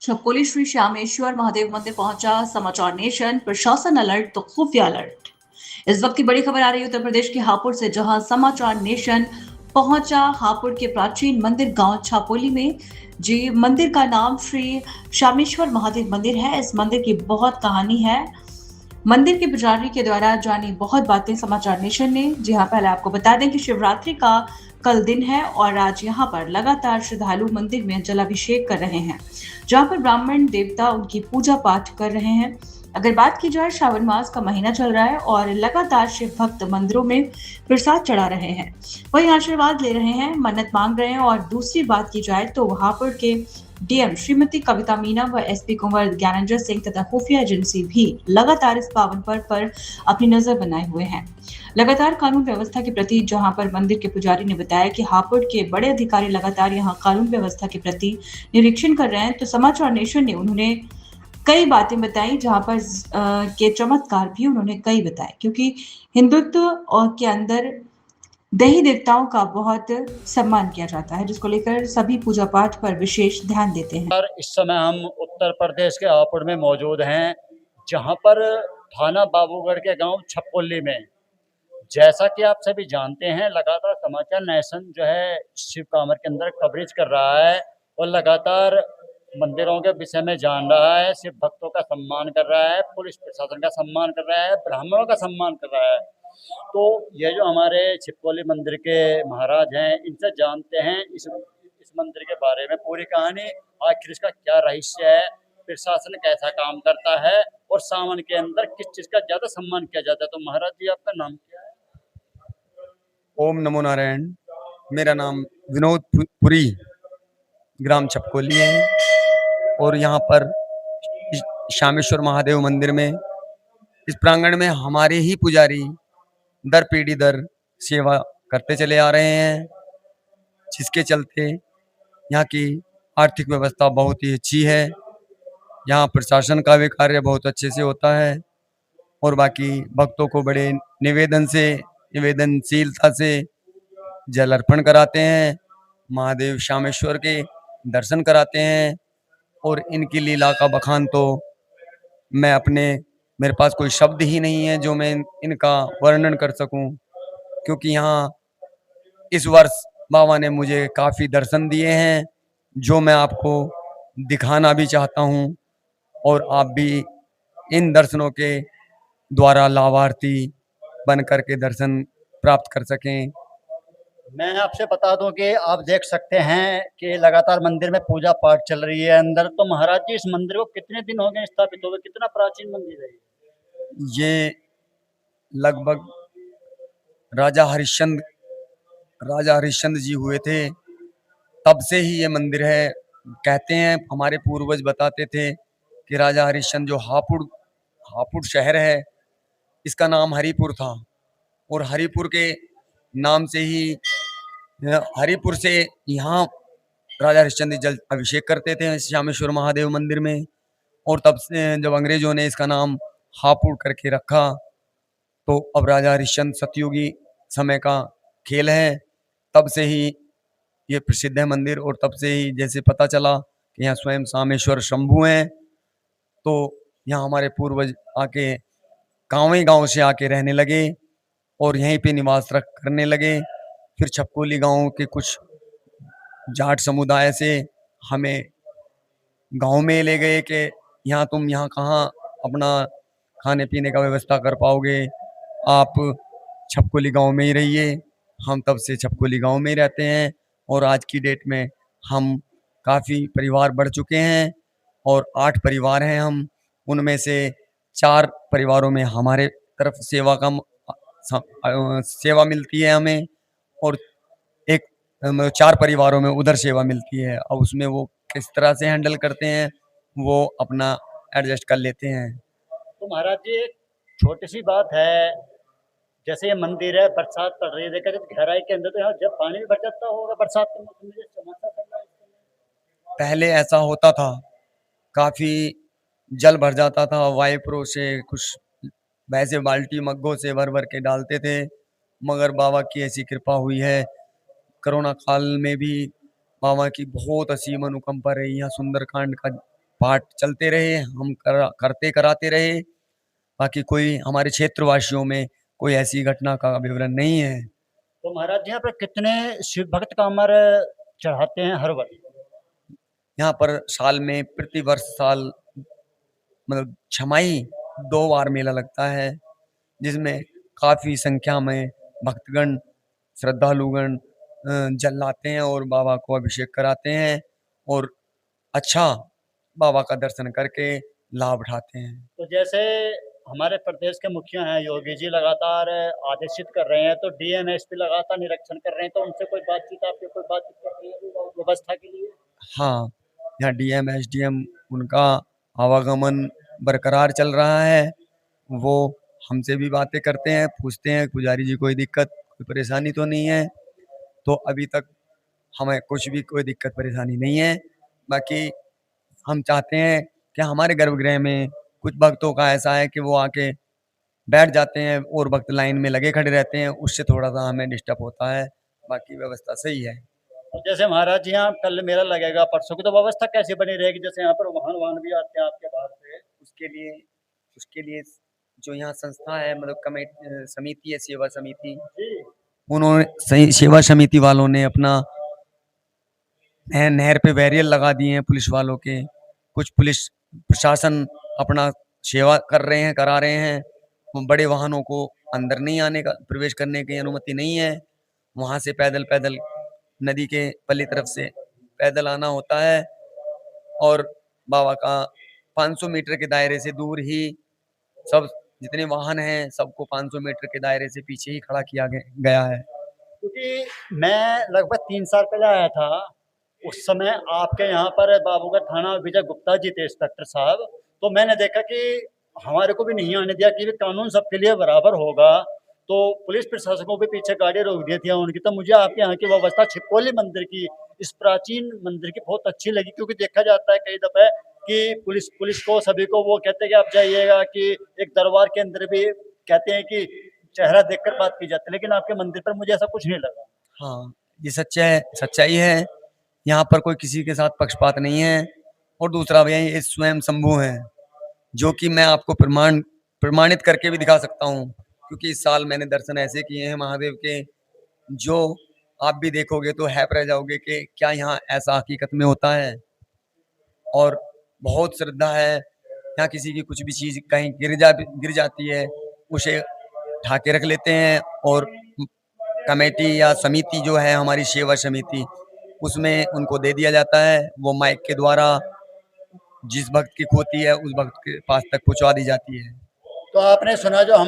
छपकोली श्री श्यामेश्वर महादेव मंदिर पहुंचा समाचार नेशन। प्रशासन अलर्ट तो खुफिया अलर्ट। इस वक्त की बड़ी खबर आ रही है उत्तर प्रदेश के हापुड़ से, जहां समाचार नेशन पहुंचा हापुड़ के प्राचीन मंदिर गांव छापोली में। जी, मंदिर का नाम श्री श्यामेश्वर महादेव मंदिर है। इस मंदिर की बहुत कहानी है। मंदिर के पुजारी के द्वारा जानी बहुत बातें समाचार नेशन ने। जी हाँ, पहले आपको बता दें कि शिवरात्रि का कल दिन है और आज यहाँ पर लगातार श्रद्धालु मंदिर में जलाभिषेक कर रहे हैं, जहाँ पर ब्राह्मण देवता उनकी पूजा पाठ कर रहे हैं। अगर बात की जाए, श्रावण मास का महीना चल रहा है और लगातार शिव भक्त मंदिरों में प्रसाद चढ़ा रहे हैं, वही आशीर्वाद ले रहे हैं, मन्नत मांग रहे हैं। और दूसरी बात की जाए तो वहापुर के डीएम श्रीमती कविता मीना व एसपी कुंवर ज्ञानेंद्र सिंह तथा खुफिया एजेंसी भी लगातार इस पावन पर्व पर अपनी नजर बनाए हुए हैं। लगातार कानून व्यवस्था के प्रति, जहां पर मंदिर के पुजारी ने बताया कि हापुड़ के बड़े अधिकारी लगातार यहां कानून व्यवस्था के प्रति निरीक्षण कर रहे हैं, तो समाचार नेशन ने उन्होंने कई बातें बताई, जहां पर के चमत्कार भी उन्होंने कई बताए, क्योंकि हिंदुत्व और के अंदर देवी देवताओं का बहुत सम्मान किया जाता है, जिसको लेकर सभी पूजा पाठ पर विशेष ध्यान देते हैं। सर, इस समय हम उत्तर प्रदेश के हापुड़ में मौजूद हैं, जहां पर थाना बाबूगढ़ के गांव छपकोली में, जैसा कि आप सभी जानते हैं, लगातार समाचार नेशन जो है शिव कामर के अंदर कवरेज कर रहा है और लगातार मंदिरों के विषय में जान रहा है, शिव भक्तों का सम्मान कर रहा है, पुलिस प्रशासन का सम्मान कर रहा है, ब्राह्मणों का सम्मान कर रहा है। तो ये जो हमारे छिपकोली मंदिर के महाराज हैं, इनसे जानते हैं इस मंदिर के बारे में पूरी कहानी, आखिर इसका क्या रहस्य है, प्रशासन कैसा काम करता है और सावन के अंदर किस चीज का ज्यादा सम्मान किया जाता है। तो महाराज जी, आपका नाम क्या है? ओम नमो नारायण। मेरा नाम विनोद पुरी, ग्राम छपकोली है। और यहाँ पर श्यामेश्वर महादेव मंदिर में, इस प्रांगण में हमारे ही पुजारी दर पीढ़ी दर सेवा करते चले आ रहे हैं, जिसके चलते यहाँ की आर्थिक व्यवस्था बहुत ही अच्छी है। यहाँ प्रशासन का भी कार्य बहुत अच्छे से होता है और बाकी भक्तों को बड़े निवेदनशीलता से जल अर्पण कराते हैं, महादेव श्यामेश्वर के दर्शन कराते हैं। और इनकी लीला का बखान तो मेरे पास कोई शब्द ही नहीं है जो मैं इनका वर्णन कर सकूं, क्योंकि यहाँ इस वर्ष बाबा ने मुझे काफ़ी दर्शन दिए हैं, जो मैं आपको दिखाना भी चाहता हूँ और आप भी इन दर्शनों के द्वारा लाभार्थी बन करके दर्शन प्राप्त कर सकें। मैं आपसे बता दूं कि आप देख सकते हैं कि लगातार मंदिर में पूजा पाठ चल रही है अंदर। तो महाराज जी, इस मंदिर को कितने दिन हो गए स्थापित हुए? कितना प्राचीन मंदिर है ये? ये लगभग राजा हरिश्चंद्र राजा हरिश्चंद्र जी हुए थे, तब से ही ये मंदिर है। कहते हैं, हमारे पूर्वज बताते थे कि राजा हरिश्चंद्र जो हापुड़ हापुड़ शहर है, इसका नाम हरिपुर था और हरिपुर के नाम से ही हरिपुर से यहाँ राजा हरिश्चंद्र जल अभिषेक करते थे श्यामेश्वर महादेव मंदिर में। और तब से जब अंग्रेजों ने इसका नाम हापुड़ करके रखा, तो अब राजा हरिश्चंद्र सतयुगी समय का खेल है, तब से ही ये प्रसिद्ध है मंदिर। और तब से ही जैसे पता चला कि यहाँ स्वयं सामेश्वर शंभू हैं, तो यहाँ हमारे पूर्वज आके गाँव से आके रहने लगे और यहीं पे निवास करने लगे। फिर छपकोली गांव के कुछ जाट समुदाय से हमें गांव में ले गए कि तुम यहाँ कहाँ अपना खाने पीने का व्यवस्था कर पाओगे, आप छपकोली गांव में ही रहिए। हम तब से छपकोली गांव में ही रहते हैं और आज की डेट में हम काफ़ी परिवार बढ़ चुके हैं और 8 परिवार हैं हम। उनमें से 4 परिवारों में हमारे तरफ सेवा मिलती है हमें, और एक 4 परिवारों में उधर सेवा मिलती है। अब उसमें वो किस तरह से हैंडल करते हैं, वो अपना एडजस्ट कर लेते हैं। तो महाराज जी, एक छोटी सी बात है, जैसे ये मंदिर है, बरसात पड़ रही है, देखा जाए गहराई के अंदर, तो यहाँ जब पानी भी भर जाता होगा बरसात के मौसम में, समस्या चल रहा है इस समय? पहले ऐसा होता था, काफ़ी जल भर जाता था, वाइप्रो से कुछ वैसे बाल्टी मग्गों से भर भर के डालते थे। मगर बाबा की ऐसी कृपा हुई है, कोरोना काल में भी बाबा की बहुत असीम अनुकंपा रही। यहाँ सुंदरकांड का पाठ चलते रहे, हम करते कराते रहे। बाकी कोई हमारे क्षेत्रवासियों में कोई ऐसी घटना का विवरण नहीं है। तो महाराज जी यहाँ पर कितने शिव भक्त कांवर चढ़ाते हैं हर वर्ष? यहाँ पर साल में प्रति वर्ष साल मतलब छमाही 2 बार मेला लगता है, जिसमें काफ़ी संख्या में भक्तगण, श्रद्धालुगण जल लाते हैं और बाबा को अभिषेक कराते हैं और अच्छा बाबा का दर्शन करके लाभ उठाते हैं। तो जैसे हमारे प्रदेश के मुखिया हैं योगी जी लगातार आदेशित कर रहे हैं, तो डीएम एसपी लगातार निरीक्षण कर रहे हैं, तो उनसे कोई बातचीत कर रही है व्यवस्था के लिए? हाँ, यहाँ डीएम, एसडीएम उनका आवागमन बरकरार चल रहा है। वो हमसे भी बातें करते हैं, पूछते हैं पुजारी जी कोई दिक्कत, कोई परेशानी तो नहीं है। तो अभी तक हमें कुछ भी कोई दिक्कत परेशानी नहीं है। बाकी हम चाहते हैं कि हमारे गर्भगृह में कुछ भक्तों का ऐसा है कि वो आके बैठ जाते हैं और भक्त लाइन में लगे खड़े रहते हैं, उससे थोड़ा-सा हमें डिस्टर्ब होता है। बाकी व्यवस्था सही है। और जैसे महाराज जी यहाँ कल मेला लगेगा परसों की, तो व्यवस्था कैसी बनी रहेगी? जैसे यहाँ पर वाहन भी आते हैं आपके बाहर से? उसके लिए जो यहाँ संस्था है मतलब समिति है, सेवा समिति, जी। उन्होंने सही सेवा समिति वालों ने अपना नहर पे बैरियर लगा दिए हैं पुलिस वालों के। कुछ पुलिस प्रशासन अपना सेवा कर रहे हैं, करा रहे हैं। बड़े वाहनों को अंदर नहीं आने का, प्रवेश करने की अनुमति नहीं है। वहाँ से पैदल नदी के पल्ली तरफ से पैदल आना होता है और बाबा का 500 मीटर के दायरे से दूर ही सब जितने वाहन हैं सबको 500 मीटर के दायरे से पीछे ही खड़ा किया गया है। क्योंकि मैं लगभग 3 साल पहले आया था, उस समय आपके यहाँ पर बाबूगढ़ थाना विजय गुप्ता जी थे इंस्पेक्टर साहब, तो मैंने देखा कि हमारे को भी नहीं आने दिया कि कानून सबके लिए बराबर होगा, तो पुलिस प्रशासन को भी पीछे गाड़ी रोक दी थी उनकी। तो मुझे आपके यहाँ की व्यवस्था छिपकोली मंदिर की, इस प्राचीन मंदिर की बहुत अच्छी लगी, क्योंकि देखा जाता है कई दफे कि पुलिस को सभी को वो कहते हैं कि आप जाइएगा, कि एक दरबार के अंदर भी कहते हैं कि चेहरा देखकर बात की जाती है, लेकिन आपके मंदिर पर मुझे ऐसा कुछ नहीं लगा। हाँ, ये सच्चाई है। यहाँ पर कोई किसी के साथ पक्षपात नहीं है और दूसरा भैया ये स्वयं शंभू हैं, जो कि मैं आपको प्रमाणित करके भी दिखा सकता हूँ, क्योंकि इस साल मैंने दर्शन ऐसे किए हैं महादेव के, जो आप भी देखोगे तो हैप रह जाओगे कि क्या यहाँ ऐसा हकीकत में होता है। और बहुत श्रद्धा है यहाँ, किसी की कुछ भी चीज़ कहीं गिर जाती है, उसे उठा के रख लेते हैं और कमेटी या समिति जो है हमारी सेवा समिति, उसमें उनको दे दिया जाता है। वो माइक के द्वारा जिस भक्त की खोती है उस भक्त के पास तक पहुंचा दी जाती है। तो आपने सुना जो हम